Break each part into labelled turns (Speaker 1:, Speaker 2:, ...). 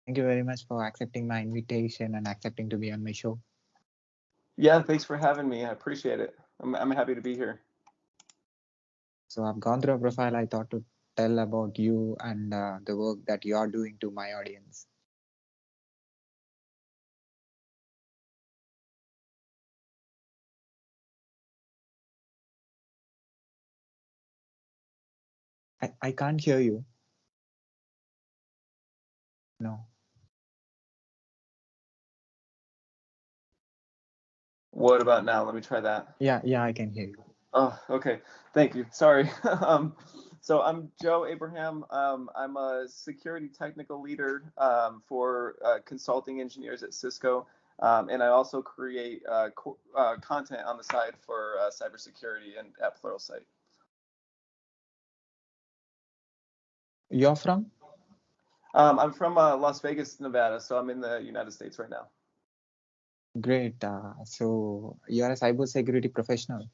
Speaker 1: Thank you very much for accepting my invitation and accepting to be on my show.
Speaker 2: Yeah, thanks for having me. I appreciate it. I'm happy to be here.
Speaker 1: So I've gone through a profile. I thought to tell about you and the work that you are doing to my audience. I can't hear you. No.
Speaker 2: What about now? Let me try that.
Speaker 1: Yeah, I can hear you.
Speaker 2: Oh, okay. Thank you. Sorry. So I'm Joe Abraham. I'm a security technical leader for consulting engineers at Cisco, and I also create content on the side for cybersecurity and at Pluralsight.
Speaker 1: You're from?
Speaker 2: I'm from Las Vegas, Nevada, so I'm in the United States right now.
Speaker 1: Great. So you are a cybersecurity professional.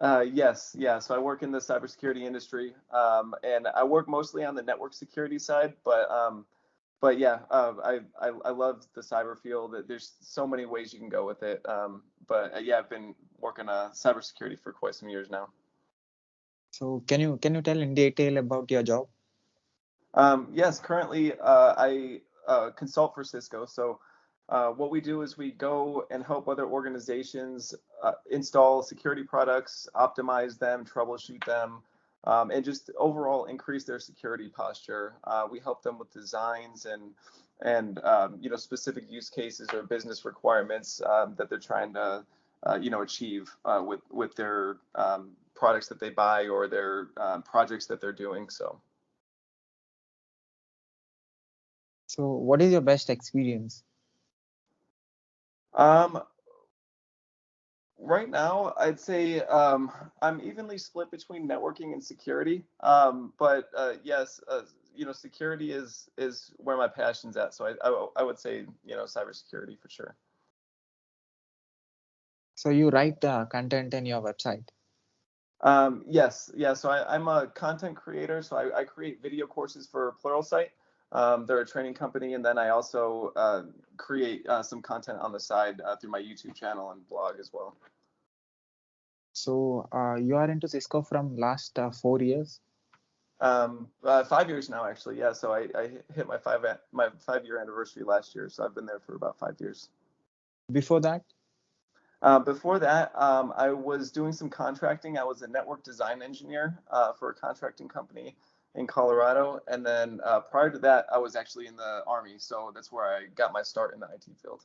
Speaker 2: Yes, yeah. So I work in the cybersecurity industry, and I work mostly on the network security side. But yeah, I love the cyber field. There's so many ways you can go with it. But yeah, I've been working cybersecurity for quite some years now.
Speaker 1: So can you tell in detail about your job?
Speaker 2: Yes, currently I consult for Cisco. So what we do is we go and help other organizations install security products, optimize them, troubleshoot them, and just overall increase their security posture. We help them with designs and specific use cases or business requirements that they're trying to achieve with their products that they buy or their projects that they're doing. So.
Speaker 1: So what is your best experience?
Speaker 2: Um, right now, I'd say I'm evenly split between networking and security. But yes, security is where my passion's at. So I would say cybersecurity for sure.
Speaker 1: So you write content in your website.
Speaker 2: Yes, yeah. So I'm a content creator. So I create video courses for Pluralsight. They're a training company, and then I also create some content on the side through my YouTube channel and blog as well.
Speaker 1: So you are into Cisco from last 4 years.
Speaker 2: 5 years now, actually. Yeah. So I hit my 5 year anniversary last year. So I've been there for about 5 years.
Speaker 1: Before that,
Speaker 2: Before that, I was doing some contracting. I was a network design engineer for a contracting company in Colorado, and then prior to that, I was actually in the Army. So that's where I got my start in the IT field.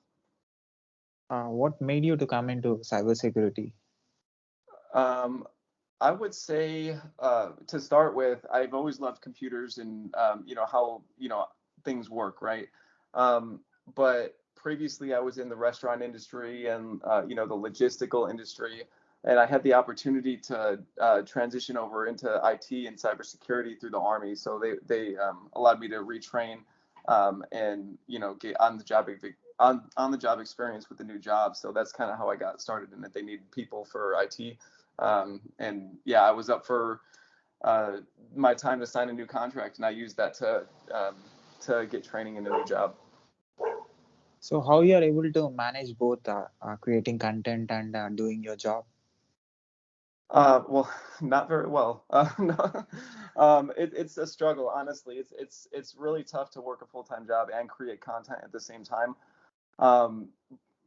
Speaker 1: what made you to come into cybersecurity?
Speaker 2: Um, I would say to start with, I've always loved computers and how things work, right? But previously, I was in the restaurant industry and the logistical industry, and I had the opportunity to transition over into IT and cybersecurity through the Army. So they allowed me to retrain and get on the job experience with the new job. So that's kind of how I got started in it. They needed people for IT. And yeah, I was up for uh, my time to sign a new contract, and I used that to get training in a new job.
Speaker 1: So how you are able to manage both creating content and doing your job?
Speaker 2: Well, not very well. No, it's a struggle, honestly. It's really tough to work a full-time job and create content at the same time. Um,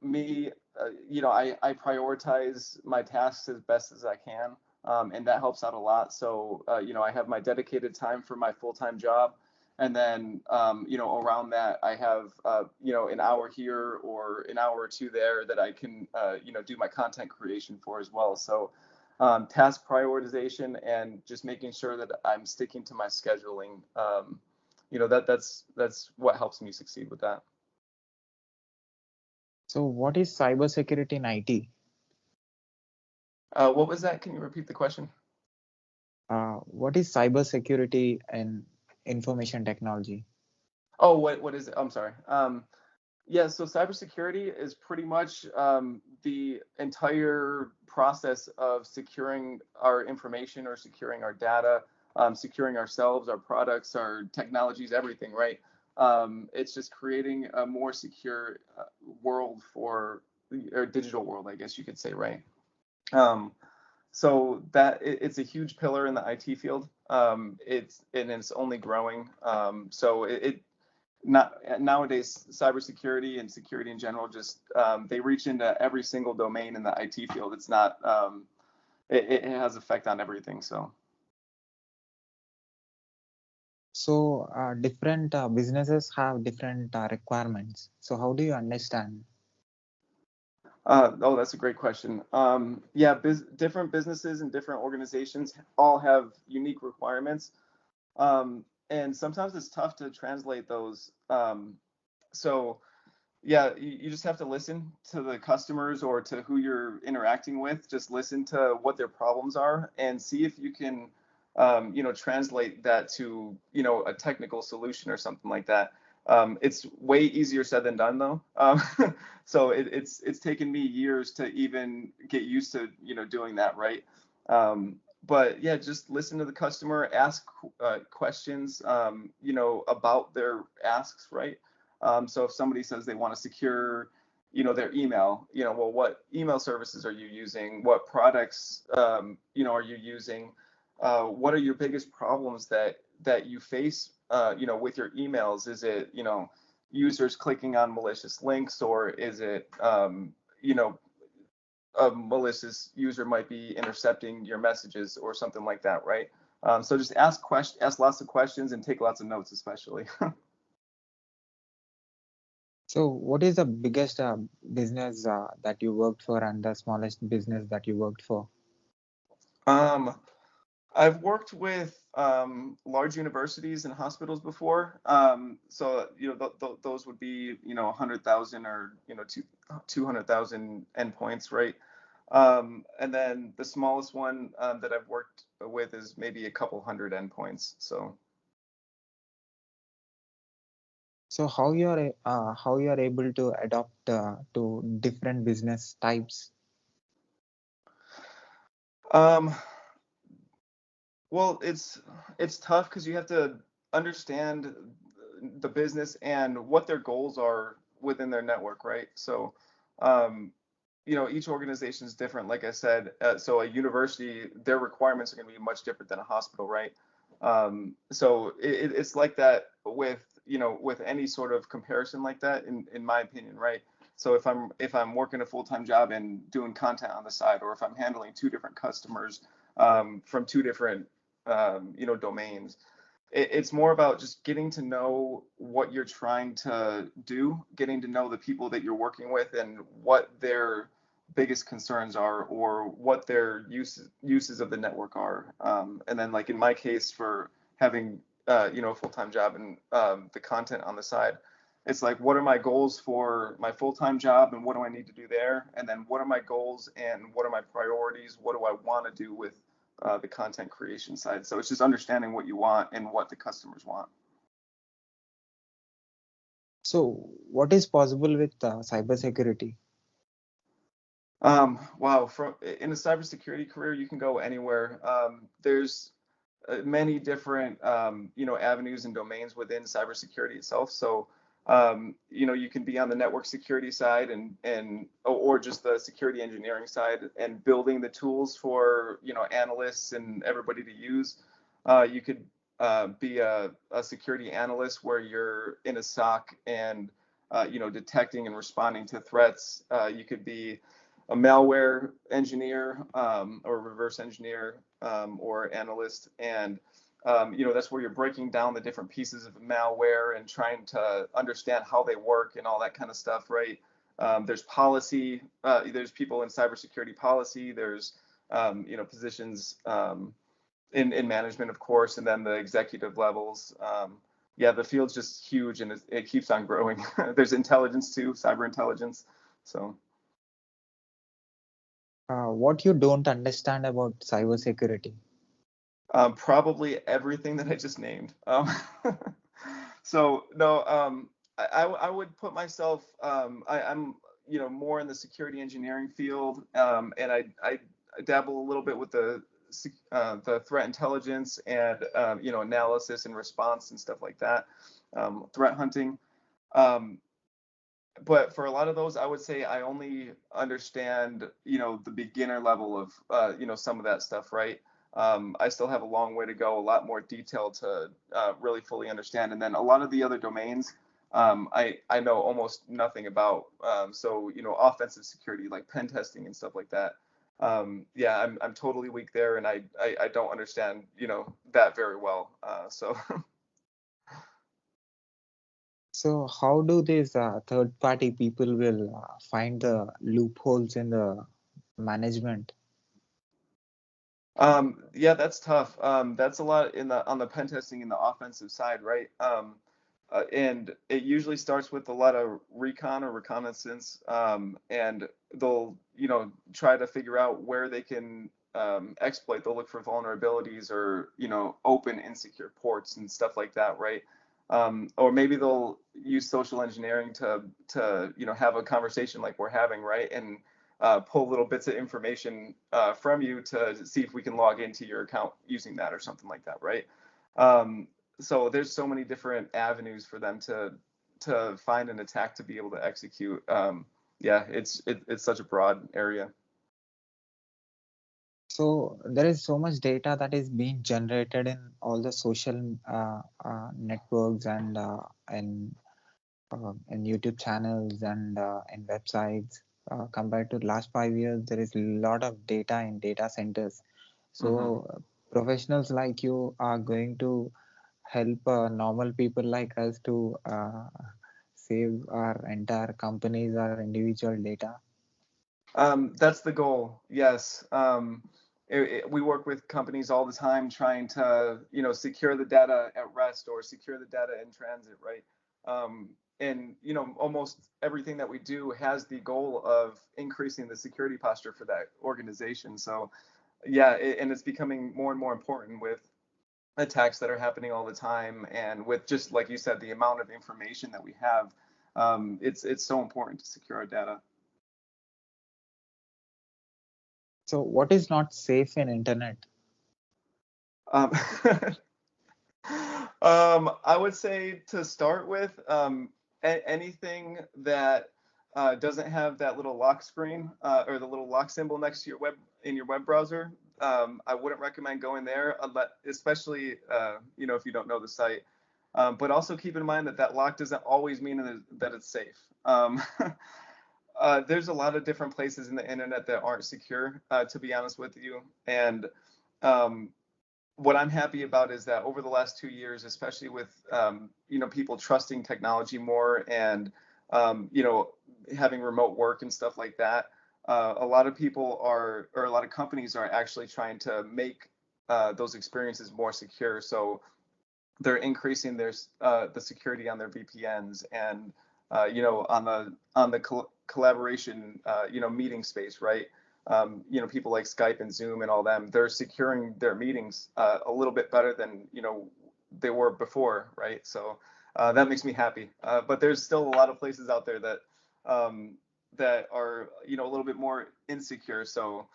Speaker 2: me, I prioritize my tasks as best as I can, and that helps out a lot. So, I have my dedicated time for my full-time job, and then, around that, I have, an hour here or an hour or two there that I can, do my content creation for as well. So, task prioritization and just making sure that I'm sticking to my scheduling. That's what helps me succeed with that.
Speaker 1: So what is cybersecurity in IT?
Speaker 2: What was that? Can you repeat the question?
Speaker 1: What is cybersecurity and information technology?
Speaker 2: Oh, what is it? I'm sorry. Yeah, so cybersecurity is pretty much the entire process of securing our information or securing our data, securing ourselves, our products, our technologies, everything, right? It's just creating a more secure world for, or digital world, I guess you could say, right? Um, so that it's a huge pillar in the IT field. It's only growing. So it not nowadays, cybersecurity and security in general, just they reach into every single domain in the IT field. It's not it has effect on everything. So
Speaker 1: So different businesses have different requirements. So how do you understand?
Speaker 2: oh, that's a great question. Yeah, different businesses and different organizations all have unique requirements, and sometimes it's tough to translate those. So yeah, you just have to listen to the customers or to who you're interacting with. Just listen to what their problems are and see if you can, translate that to, a technical solution or something like that. It's way easier said than done, though. So it's taken me years to even get used to, doing that, right? But yeah, just listen to the customer, ask questions, about their asks, right? So if somebody says they want to secure, their email, well, what email services are you using? What products, are you using? What are your biggest problems that you face, with your emails? Is it, users clicking on malicious links, or is it, a malicious user might be intercepting your messages or something like that, right? So just ask lots of questions and take lots of notes, especially.
Speaker 1: So what is the biggest business that you worked for and the smallest business that you worked for?
Speaker 2: um, I've worked with large universities and hospitals before. So those would be 100,000 or two 200,000 endpoints, right? And then the smallest one that I've worked with is maybe a couple hundred endpoints. So
Speaker 1: So how you are able to adapt to different business types?
Speaker 2: um, well, it's tough because you have to understand the business and what their goals are within their network, right? So um, each organization is different. Like I said, so a university, their requirements are going to be much different than a hospital, right? So it's like that with with any sort of comparison like that, in my opinion, right? So if I'm working a full-time job and doing content on the side, or if I'm handling two different customers from two different domains, it's more about just getting to know what you're trying to do, getting to know the people that you're working with and what their biggest concerns are, or what their uses of the network are. And then, like in my case, for having a full-time job and the content on the side, it's like, what are my goals for my full-time job and what do I need to do there? And then what are my goals and what are my priorities? What do I want to do with the content creation side? So it's just understanding what you want and what the customers want.
Speaker 1: So what is possible with cybersecurity?
Speaker 2: Wow, from in a cybersecurity career, you can go anywhere. There's many different avenues and domains within cybersecurity itself. So you can be on the network security side and or just the security engineering side and building the tools for analysts and everybody to use. You could be a security analyst where you're in a SOC and detecting and responding to threats. You could be a malware engineer or reverse engineer or analyst, and that's where you're breaking down the different pieces of malware and trying to understand how they work and all that kind of stuff, right? There's policy. There's people in cybersecurity policy. There's positions in management, of course, and then the executive levels. Yeah, the field's just huge and it keeps on growing. There's intelligence too, cyber intelligence. So.
Speaker 1: What you don't understand about cybersecurity?
Speaker 2: Probably everything that I just named. So no, I would put myself. I'm more in the security engineering field, and I dabble a little bit with the the threat intelligence and analysis and response and stuff like that, threat hunting. Um, but for a lot of those, I would say I only understand, the beginner level of, some of that stuff, right? I still have a long way to go, a lot more detail to really fully understand. And then a lot of the other domains, I know almost nothing about. So, offensive security, like pen testing and stuff like that. Yeah, I'm totally weak there, and I don't understand, that very well. So
Speaker 1: So how do these third-party people will find the loopholes in the management?
Speaker 2: Yeah, that's tough. That's a lot in the on the pen testing in the offensive side, right? And it usually starts with a lot of recon or reconnaissance, and they'll, try to figure out where they can exploit. They'll look for vulnerabilities or, open insecure ports and stuff like that, right? Or maybe they'll use social engineering to have a conversation like we're having, right? And pull little bits of information from you to see if we can log into your account using that or something like that, right? Um, so there's so many different avenues for them to find an attack to be able to execute. Yeah, it's such a broad area.
Speaker 1: So there is so much data that is being generated in all the social networks and YouTube channels and in websites. Compared to last 5 years, there is a lot of data in data centers.
Speaker 2: Hmm.
Speaker 1: So professionals like you are going to help normal people like us to save our entire companies or individual data.
Speaker 2: That's the goal. Yes. We work with companies all the time trying to, secure the data at rest or secure the data in transit, right? And almost everything that we do has the goal of increasing the security posture for that organization. So, yeah, and it's becoming more and more important with attacks that are happening all the time, and with, just like you said, the amount of information that we have. It's so important to secure our data.
Speaker 1: So what is not safe in internet?
Speaker 2: Um, I would say, to start with, anything that doesn't have that little lock screen or the little lock symbol next to your web browser. I wouldn't recommend going there, especially if you don't know the site. But also keep in mind that that lock doesn't always mean that it's safe. There's a lot of different places in the internet that aren't secure, to be honest with you, and um, what I'm happy about is that over the last 2 years, especially with people trusting technology more and having remote work and stuff like that, a lot of people are, or a lot of companies are actually trying to make those experiences more secure. So they're increasing the security on their VPNs and on the collaboration meeting space, right? People like Skype and Zoom and all them, they're securing their meetings a little bit better than they were before, right? So that makes me happy. But there's still a lot of places out there um, that are a little bit more insecure. So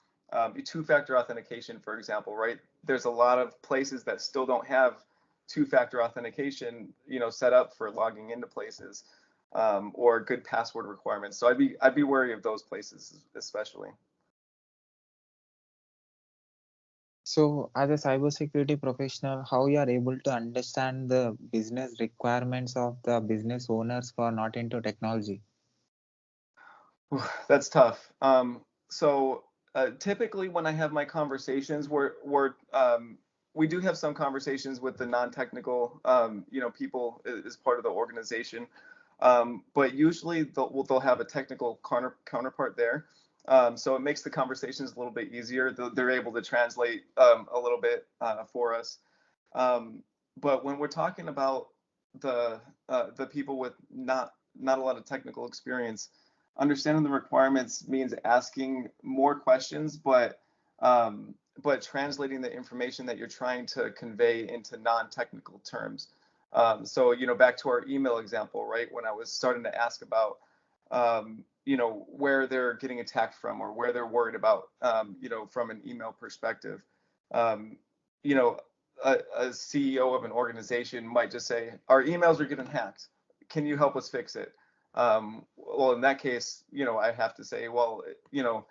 Speaker 2: two-factor authentication, for example, right? There's a lot of places that still don't have two-factor authentication, set up for logging into places, or good password requirements. So I'd be wary of those places especially.
Speaker 1: So as a cybersecurity professional, how you are able to understand the business requirements of the business owners who are not into technology?
Speaker 2: That's tough. So typically when I have my conversations, we do have some conversations with the non-technical, people as part of the organization. But usually they'll have a technical counterpart there. So it makes the conversations a little bit easier. They're able to translate a little bit for us. Um, but when we're talking about the people with not a lot of technical experience, understanding the requirements means asking more questions, but translating the information that you're trying to convey into non-technical terms. So back to our email example, right? When I was starting to ask about where they're getting attacked from or where they're worried about, from an email perspective. um, you know, a CEO of an organization might just say, our emails are getting hacked. Can you help us fix it? Well, in that case, I have to say, well, do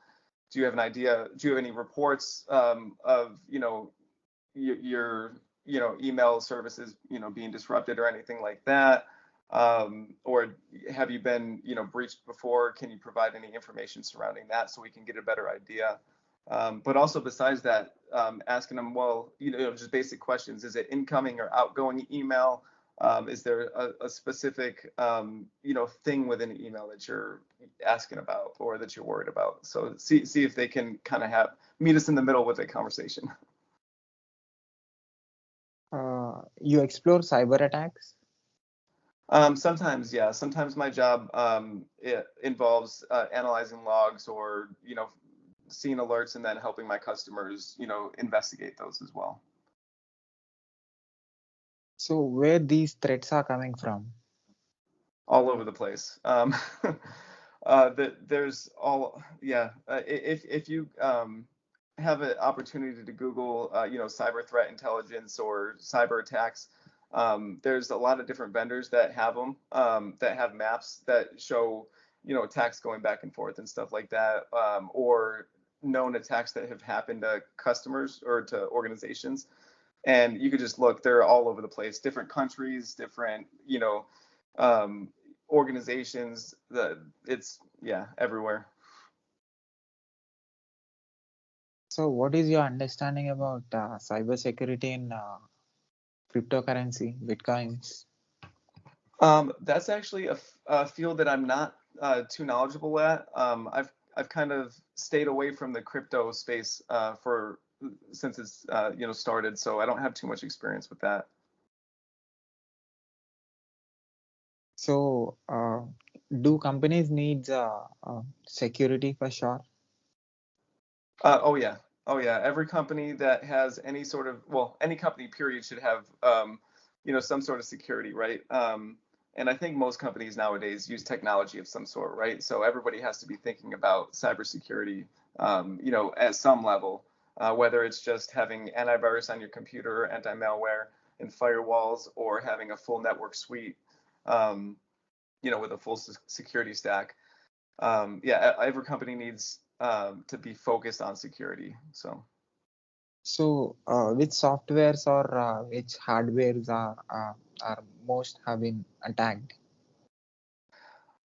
Speaker 2: you have an idea? Do you have any reports of, your, email services, being disrupted or anything like that? Or have you been, breached before? Can you provide any information surrounding that so we can get a better idea? But also besides that, asking them, well, just basic questions. Is it incoming or outgoing email? Is there a specific, thing within an email that you're asking about or that you're worried about? So see if they can kind of meet us in the middle with a conversation.
Speaker 1: You explore cyber attacks.
Speaker 2: Sometimes, yeah. Sometimes my job it involves analyzing logs or seeing alerts and then helping my customers investigate those as well.
Speaker 1: So where these threats are coming from?
Speaker 2: All over the place. There's all, yeah. If you have an opportunity to Google, cyber threat intelligence or cyber attacks, there's a lot of different vendors that have them, that have maps that show, attacks going back and forth and stuff like that, or known attacks that have happened to customers or to organizations. And you could just look; they're all over the place. Different countries, different, um, organizations. It's, yeah, everywhere.
Speaker 1: So what is your understanding about cybersecurity in cryptocurrency, bitcoins?
Speaker 2: That's actually a field that I'm not too knowledgeable at. I've kind of stayed away from the crypto space for since it's started, so I don't have too much experience with that.
Speaker 1: So do companies need security for sure?
Speaker 2: Oh yeah, oh yeah. Every company that has any sort of, well, any company period should have some sort of security, right? And I think most companies nowadays use technology of some sort, right? So everybody has to be thinking about cybersecurity, at some level, whether it's just having antivirus on your computer, anti-malware, and firewalls, or having a full network suite, um, with a full security stack. Yeah, every company needs to be focused on security. So,
Speaker 1: So which softwares or which hardwares are most have been attacked?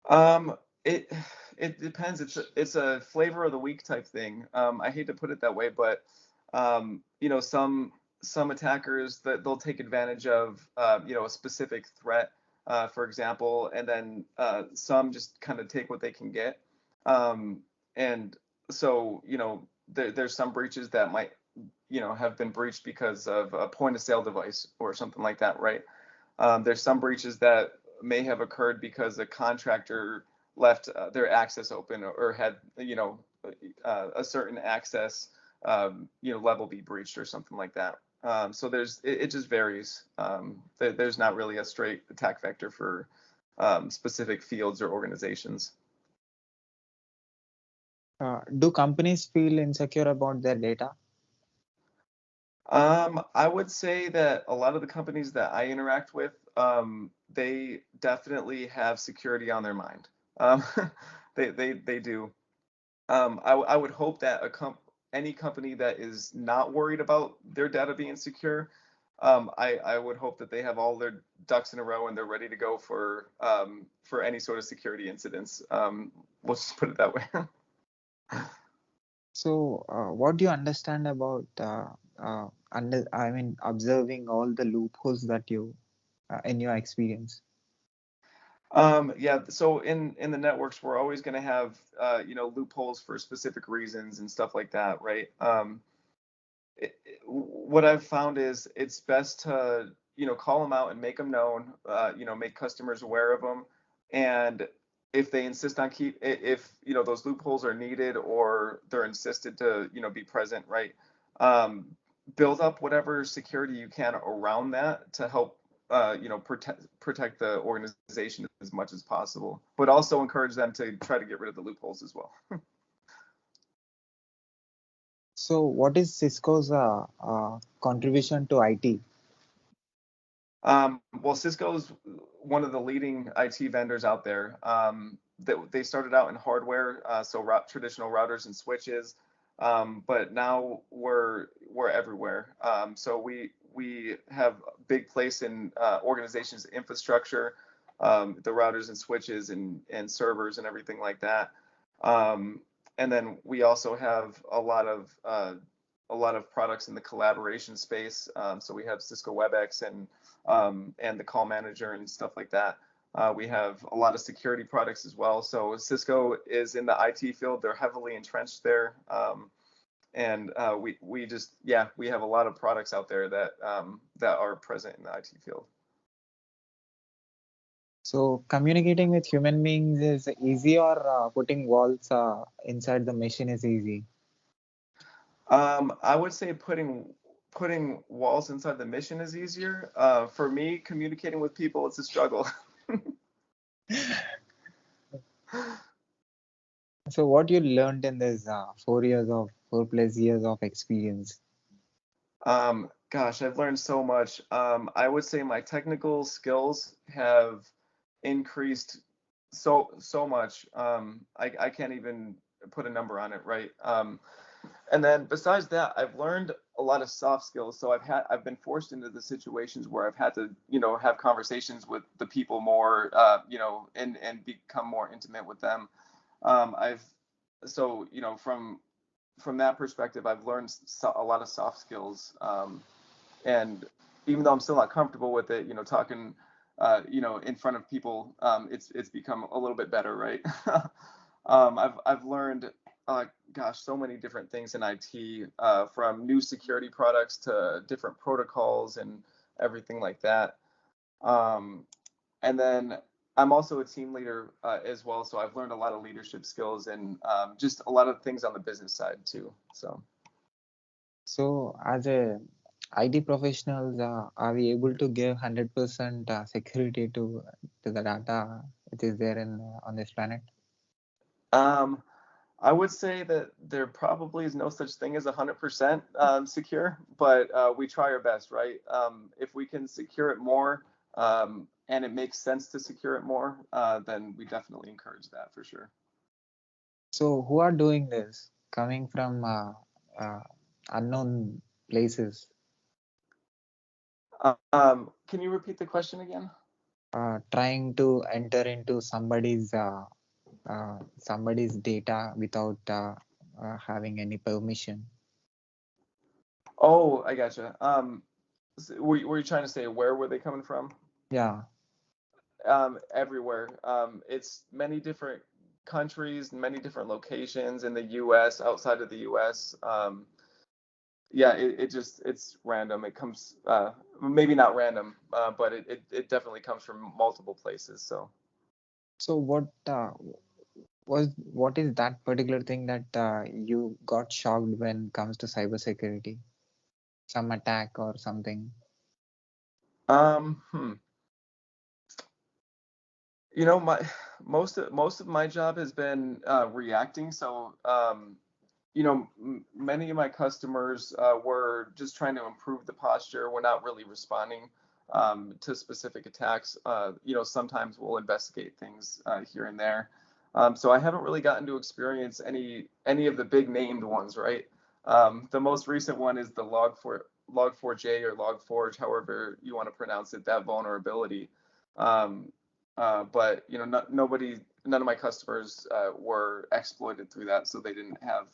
Speaker 2: um, it it depends. It's a flavor of the week type thing. I hate to put it that way, but some attackers that they'll take advantage of a specific threat, for example, and then some just kind of take what they can get. Um, and so there's some breaches that might have been breached because of a point of sale device or something like that, right? There's some breaches that may have occurred because a contractor left their access open or had a certain access level be breached or something like that. So it just varies. There's not really a straight attack vector for specific fields or organizations.
Speaker 1: Do companies feel insecure about their data?
Speaker 2: I would say that a lot of the companies that I interact with, they definitely have security on their mind. Um, they do. I would hope that any company that is not worried about their data being secure, I would hope that they have all their ducks in a row and they're ready to go for any sort of security incidents. We'll just put it that way.
Speaker 1: So what do you understand about I mean observing all the loopholes that you in your experience?
Speaker 2: Yeah, so in the networks, we're always going to have loopholes for specific reasons and stuff like that, right? What I've found is it's best to call them out and make them known, make customers aware of them, and if they insist on if those loopholes are needed or they're insisted to be present, right? Um, Build up whatever security you can around that to help protect the organization as much as possible, but also encourage them to try to get rid of the loopholes as well.
Speaker 1: So what is Cisco's contribution to IT?
Speaker 2: Well, Cisco's one of the leading IT vendors out there. They started out in hardware, so traditional routers and switches, but now we're everywhere. So we have a big place in organizations' infrastructure, the routers and switches and servers and everything like that. Um, and then we also have a lot of products in the collaboration space. So we have Cisco WebEx and the call manager and stuff like that. We have a lot of security products as well. So Cisco is in the IT field; they're heavily entrenched there, and we just we have a lot of products out there that are present in the IT field.
Speaker 1: So communicating with human beings is easy, or putting walls inside the machine is easy?
Speaker 2: I would say putting walls inside the mission is easier. For me, communicating with people, it's a struggle.
Speaker 1: So what you learned in this 4 years of 4+ years of experience?
Speaker 2: Gosh, I've learned so much. I would say my technical skills have increased so much. I can't even put a number on it, right? And then besides that, I've learned a lot of soft skills. So I've been forced into the situations where I've had to, have conversations with the people more, and become more intimate with them. I've so from that perspective, I've learned a lot of soft skills. And even though I'm still not comfortable with it, talking, in front of people, it's become a little bit better, right? I've learned, gosh, so many different things in IT, from new security products to different protocols and everything like that. Um, and then I'm also a team leader, as well, so I've learned a lot of leadership skills and, just a lot of things on the business side too. So.
Speaker 1: So as a IT professionals, are we able to give 100% security to the data which is there in on this planet?
Speaker 2: Um, I would say that there probably is no such thing as 100% secure, but we try our best, right? If we can secure it more, and it makes sense to secure it more, then we definitely encourage that for sure.
Speaker 1: So who are doing this? Coming from uh, unknown places,
Speaker 2: Can you repeat the question again?
Speaker 1: trying to enter into somebody's data without having any permission.
Speaker 2: Oh, I gotcha. Were you trying to say where were they coming from?
Speaker 1: Yeah.
Speaker 2: Everywhere. It's many different countries, many different locations in the U.S., outside of the U.S. Yeah, it just it's random. It comes, maybe not random, but it definitely comes from multiple places. So.
Speaker 1: So what is that particular thing that you got shocked when it comes to cybersecurity? Some attack or something?
Speaker 2: Um, hmm. My most of my job has been reacting. So, many of my customers were just trying to improve the posture. We're not really responding to specific attacks. Sometimes we'll investigate things here and there. So I haven't really gotten to experience any of the big named ones, right? The most recent one is the Log4j or Log4j, however you want to pronounce it, that vulnerability. Um, but none of my customers were exploited through that, so they didn't have.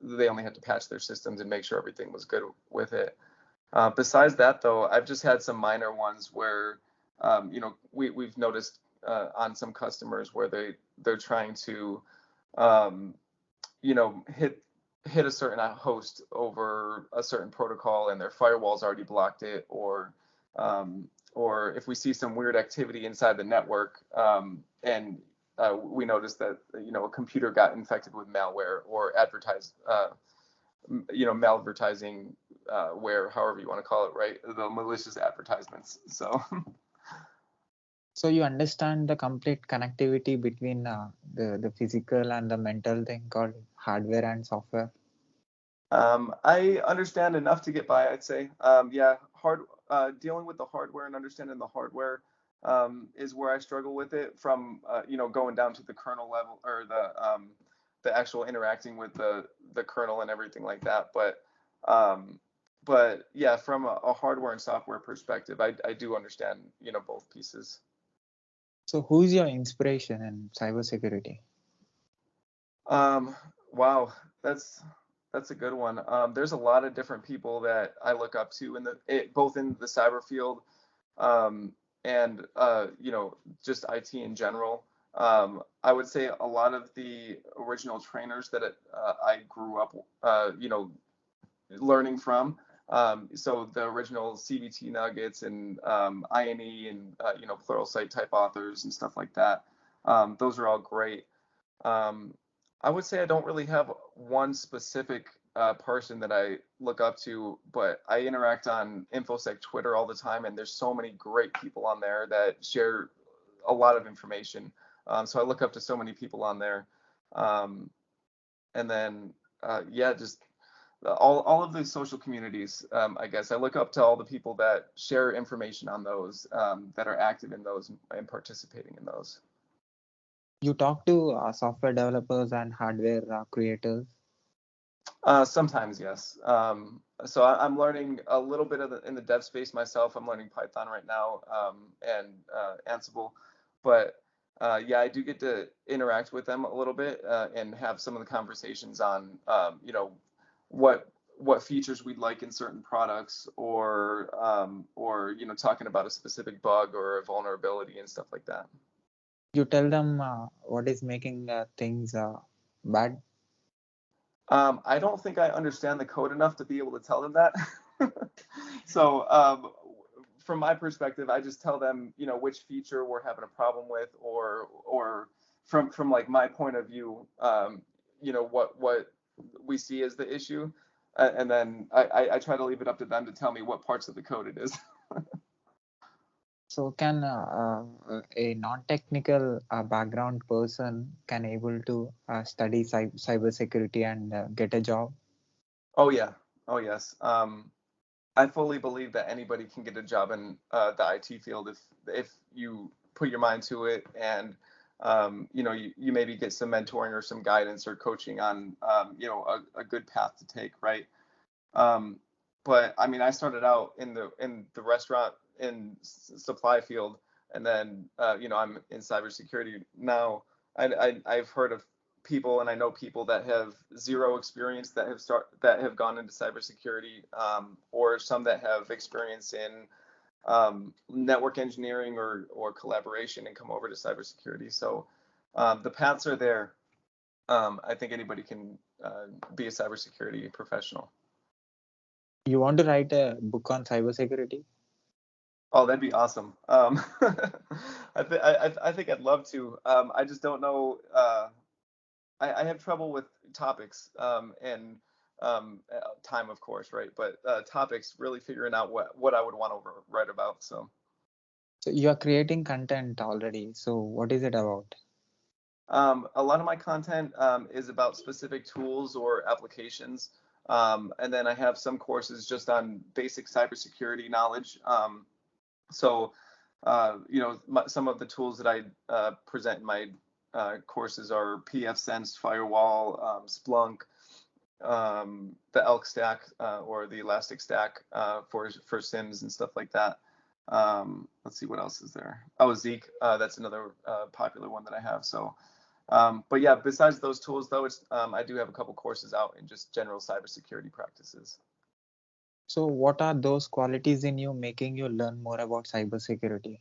Speaker 2: They only had to patch their systems and make sure everything was good with it. Besides that, though, I've just had some minor ones where, we've noticed on some customers where they're trying to, um, hit a certain host over a certain protocol and their firewall's already blocked it, um, or if we see some weird activity inside the network, and we notice that a computer got infected with malware or malvertising, where however you want to call it, right? The malicious advertisements. So.
Speaker 1: So you understand the complete connectivity between the physical and the mental thing called hardware and software.
Speaker 2: I understand enough to get by, I'd say. Yeah, dealing with the hardware and understanding the hardware is where I struggle with it from, going down to the kernel level or the actual interacting with the kernel and everything like that. Um, but yeah, from a hardware and software perspective, I do understand, both pieces.
Speaker 1: So who's your inspiration in cybersecurity?
Speaker 2: Um, wow, that's that's a good one. There's a lot of different people that I look up to both in the cyber field, um, and just IT in general. I would say a lot of the original trainers that I grew up, learning from. So the original CBT Nuggets and INE and Pluralsight type authors and stuff like that. Those are all great. Um, I would say I don't really have one specific person that I look up to, but I interact on InfoSec Twitter all the time, and there's so many great people on there that share a lot of information. So I look up to so many people on there, um, and then yeah, just all of the social communities. I guess I look up to all the people that share information on those, that are active in those and participating in those.
Speaker 1: You talk to software developers and hardware creators.
Speaker 2: Sometimes, yes. So I'm learning a little bit in the dev space myself. I'm learning Python right now, and Ansible, but yeah, I do get to interact with them a little bit and have some of the conversations on, what what features we'd like in certain products, or talking about a specific bug or a vulnerability and stuff like that.
Speaker 1: You tell them what is making things bad.
Speaker 2: I don't think I understand the code enough to be able to tell them that. So, from my perspective, I just tell them, which feature we're having a problem with, or from like my point of view, what we see as the issue, and then I try to leave it up to them to tell me what parts of the code it is.
Speaker 1: So can a non-technical background person can able to study cybersecurity and get a job?
Speaker 2: Oh yeah, oh yes. I fully believe that anybody can get a job in the IT field if you put your mind to it, and you maybe get some mentoring or some guidance or coaching on a good path to take, right? Um, but I mean, I started out in the restaurant in supply field, and then I'm in cybersecurity now. I've heard of people, and I know people that have zero experience that have gone into cybersecurity, or some that have experience in network engineering or collaboration and come over to cybersecurity. So the paths are there. I think anybody can be a cybersecurity professional.
Speaker 1: You want to write a book on cybersecurity?
Speaker 2: Oh, that'd be awesome. I think I'd love to. I just don't know. I have trouble with topics, and time, of course, right? But topics, really figuring out what I would want to write about. So
Speaker 1: So you are creating content already. So what is it about?
Speaker 2: a lot of my content is about specific tools or applications, and then I have some courses just on basic cybersecurity knowledge. So, some of the tools that I present in my courses are pfSense, Firewall, Splunk, the Elk Stack, or the Elastic Stack, for SIMs and stuff like that. Let's see what else is there. Oh, Zeek, that's another popular one that I have. So, but yeah, besides those tools, though, I do have a couple courses out in just general cybersecurity practices.
Speaker 1: So what are those qualities in you making you learn more about cybersecurity?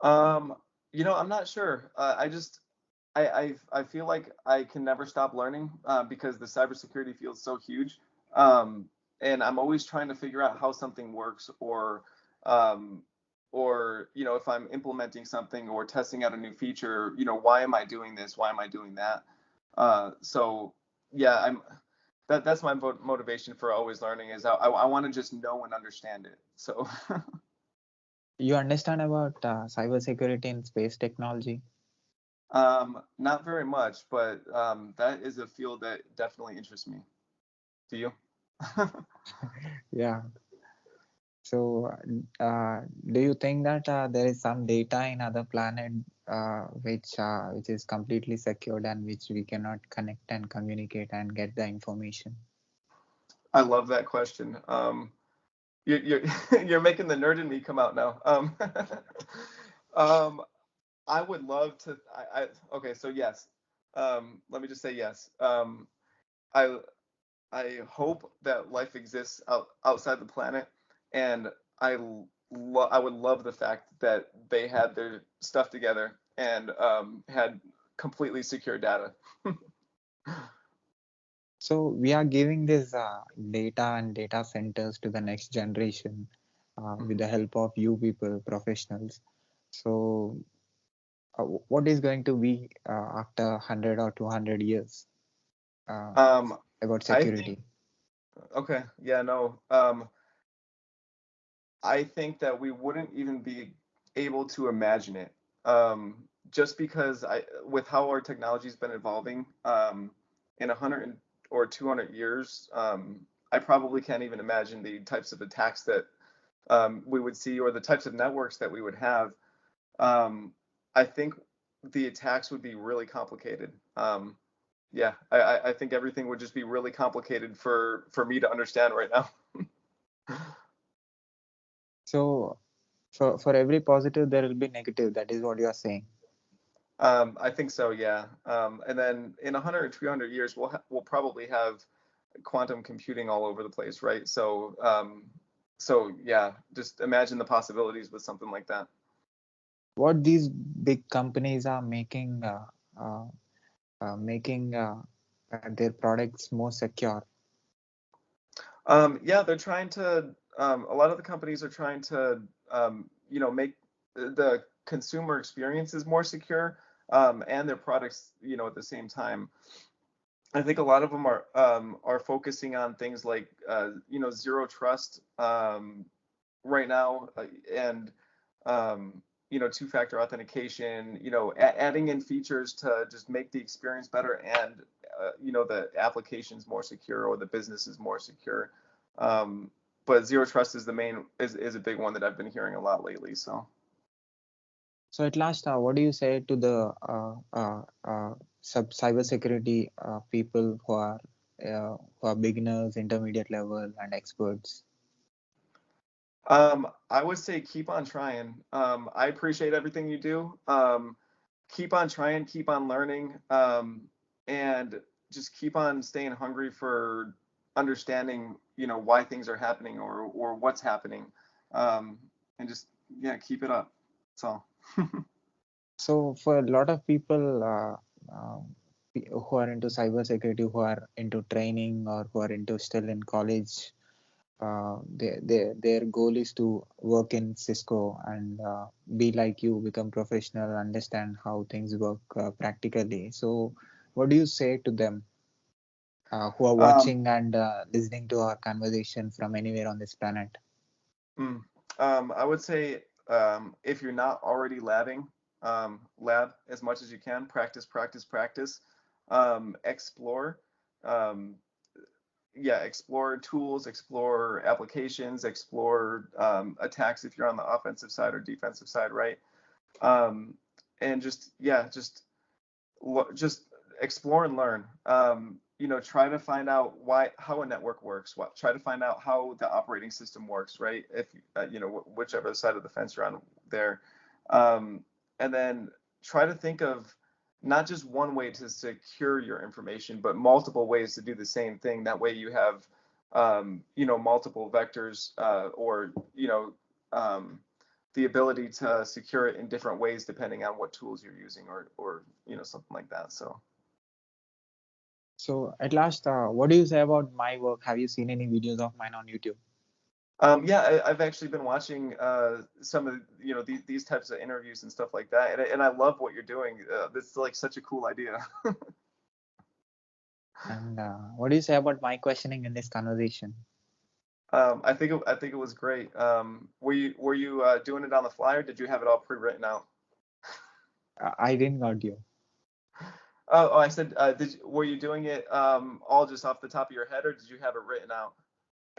Speaker 2: Um, I'm not sure. I feel like I can never stop learning, because the cybersecurity field is so huge, and I'm always trying to figure out how something works, um, or if I'm implementing something or testing out a new feature, why am I doing this? Why am I doing that? So yeah, that's my motivation for always learning is I want to just know and understand it. So
Speaker 1: You understand about cybersecurity in space technology?
Speaker 2: not very much, but that is a field that definitely interests me. Do you?
Speaker 1: Yeah. So, do you think that there is some data in other planet which is completely secured and which we cannot connect and communicate and get the information?
Speaker 2: I love that question. You're you're making the nerd in me come out now. Um, I would love to. Okay, so yes. Let me just say yes. I I hope that life exists outside the planet, and I would love the fact that they had their stuff together and had completely secure data.
Speaker 1: So we are giving this data and data centers to the next generation with
Speaker 2: Mhm.
Speaker 1: the help of you people, professionals. So what is going to be after 100 or 200 years uh,
Speaker 2: Um,
Speaker 1: about
Speaker 2: I think
Speaker 1: security?
Speaker 2: okay, yeah, no. I think that we wouldn't even be able to imagine it. Just because with how our technology's been evolving, in 100 or 200 years, I probably can't even imagine the types of attacks that we would see or the types of networks that we would have. I think the attacks would be really complicated. Yeah, I think everything would just be really complicated for me to understand right now.
Speaker 1: So for every positive, there will be negative. That is what you are saying.
Speaker 2: I think so, yeah. And then in 100 or 200 years, we'll probably have quantum computing all over the place, right? So yeah, just imagine the possibilities with something like that.
Speaker 1: What these big companies are uh, making their products more secure.
Speaker 2: Yeah, they're trying to. A lot of the companies are trying to, make the consumer experiences more secure, and their products, at the same time. I think a lot of them are focusing on things like, zero trust, right now, and two-factor authentication, adding in features to just make the experience better and the applications more secure or the business is more secure. um, but zero trust is the main is a big one that I've been hearing a lot lately. So
Speaker 1: So at last, what do you say to the cybersecurity people who are beginners, intermediate level, and experts?
Speaker 2: I would say keep on trying. I appreciate everything you do. Keep on trying, keep on learning, and just keep on staying hungry for understanding, why things are happening or what's happening, um, and just yeah, keep it up. That's all.
Speaker 1: So for a lot of people who are into cybersecurity, who are into training or who are into still in college, their goal is to work in Cisco and be like you, become professional, understand how things work practically. So what do you say to them who are
Speaker 2: Um,
Speaker 1: watching and listening to our conversation from anywhere on this planet?
Speaker 2: mm, I would say, if you're not already lab as much as you can. Practice, practice, practice. Explore. Um, yeah, explore tools, explore applications, explore attacks if you're on the offensive side or defensive side, right? Um, and just yeah, just explore and learn. Try to find out how a network works. Try to find out how the operating system works, right? If whichever side of the fence you're on there, um, and then try to think of not just one way to secure your information, but multiple ways to do the same thing. That way you have, multiple vectors, or um, the ability to secure it in different ways depending on what tools you're using or something like that. So
Speaker 1: So at last, what do you say about my work? Have you seen any videos of mine on YouTube?
Speaker 2: yeah, I've actually been watching some of these types of interviews and stuff like that, and I love what you're doing. This is like such a cool idea.
Speaker 1: And what do you say about my questioning in this conversation?
Speaker 2: I think it was great. Were you doing it on the fly or did you have it all pre-written out?
Speaker 1: I didn't got you.
Speaker 2: I said, were you doing it all just off the top of your head, or did you have it written out?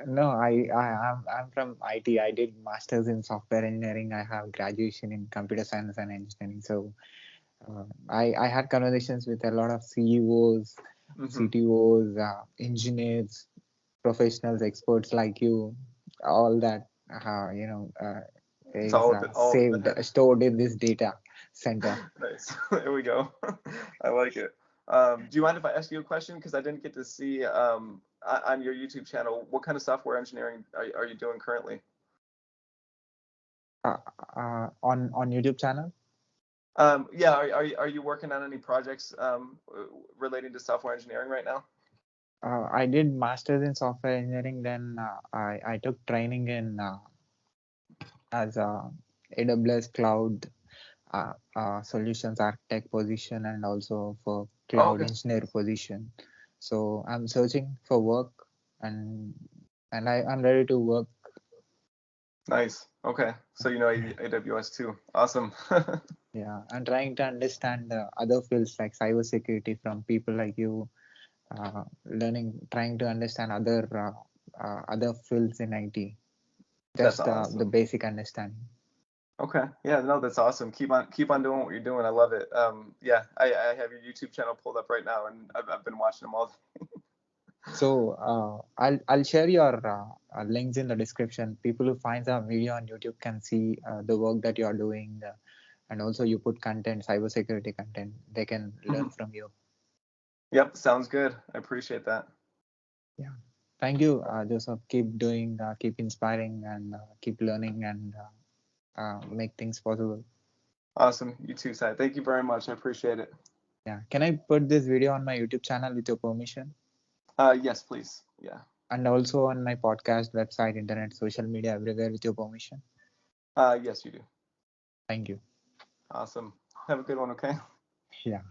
Speaker 1: No, I'm from IT. I did masters in software engineering. I have graduation in computer science and engineering. So I had conversations with a lot of CEOs,
Speaker 2: Hmm.
Speaker 1: CTOs, engineers, professionals, experts like you. All that
Speaker 2: It's
Speaker 1: is
Speaker 2: all in the
Speaker 1: saved,
Speaker 2: head.
Speaker 1: stored in this data center.
Speaker 2: Nice. There we go. I like it. Do you mind if I ask you a question? Because I didn't get to see on your YouTube channel, what kind of software engineering are you doing currently?
Speaker 1: On YouTube channel.
Speaker 2: Yeah, are you working on any projects relating to software engineering right now?
Speaker 1: I did masters in software engineering. Then I took training in as a AWS cloud solutions architect position and also for
Speaker 2: Oh,
Speaker 1: cloud
Speaker 2: okay.
Speaker 1: engineer position. So I'm searching for work and I'm ready to work.
Speaker 2: Nice. Okay. So you know AWS too. Awesome.
Speaker 1: Yeah, I'm trying to understand other fields like cybersecurity from people like you. Trying to understand other fields in IT.
Speaker 2: That's
Speaker 1: Just the
Speaker 2: awesome.
Speaker 1: basic understanding.
Speaker 2: Okay. Yeah, no, that's awesome. Keep on doing what you're doing. I love it. Yeah, I have your YouTube channel pulled up right now, and I've been watching them all.
Speaker 1: So I'll share your links in the description. People who finds our video on YouTube can see the work that you are doing, and also you put content, cybersecurity content. They can learn
Speaker 2: Mhm.
Speaker 1: from you.
Speaker 2: Yep, sounds good. I appreciate that.
Speaker 1: Yeah. Thank you, Joseph. Keep doing, keep inspiring, and keep learning, and make things possible.
Speaker 2: Awesome. You too, Sai. Thank you very much. I appreciate it.
Speaker 1: Yeah. Can I put this video on my YouTube channel with your permission?
Speaker 2: Yes, please. Yeah.
Speaker 1: And also on my podcast, website, internet, social media, everywhere with your permission?
Speaker 2: Yes, you do.
Speaker 1: Thank you.
Speaker 2: Awesome. Have a good one, okay?
Speaker 1: Yeah.